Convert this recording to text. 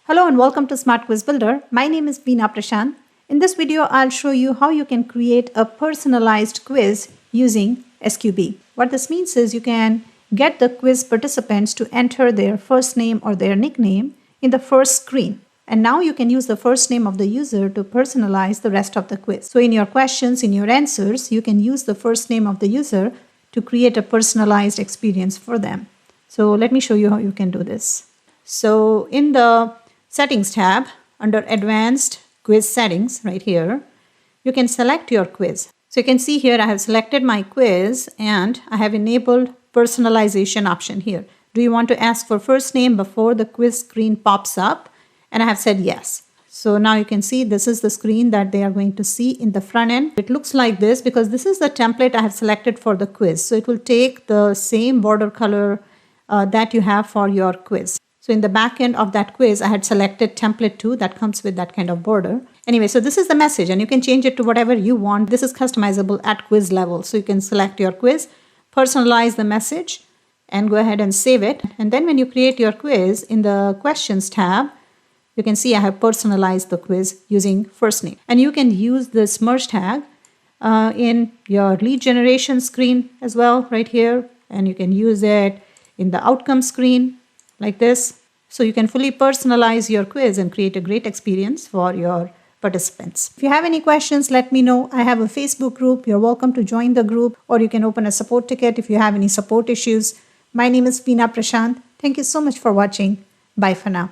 Hello and welcome to SmartQuizBuilder. My name is Veena Prashant. In this video, I'll show you how you can create a personalized quiz using SQB. What this means is you can get the quiz participants to enter their first name or their nickname in the first screen. And now you can use the first name of the user to personalize the rest of the quiz. So in your questions, in your answers, you can use the first name of the user to create a personalized experience for them. So let me show you how you can do this. So in the Settings tab, under Advanced Quiz Settings right here, you can select your quiz. So you can see here I have selected my quiz and I have enabled personalization option here. Do you want to ask for first name before the quiz screen pops up? And I have said yes. So now you can see this is the screen that they are going to see in the front end. It looks like this because this is the template I have selected for the quiz. So it will take the same border color that you have for your quiz. So in the back end of that quiz, I had selected template 2 that comes with that kind of border. Anyway, so this is the message and you can change it to whatever you want. This is customizable at quiz level. So you can select your quiz, personalize the message and go ahead and save it. And then when you create your quiz in the questions tab, you can see I have personalized the quiz using first name. And you can use this merge tag in your lead generation screen as well right here. And you can use it in the outcome screen like this. So you can fully personalize your quiz and create a great experience for your participants. If you have any questions, let me know. I have a Facebook group. You're welcome to join the group, or you can open a support ticket if you have any support issues. My name is Veena Prashant. Thank you so much for watching. Bye for now.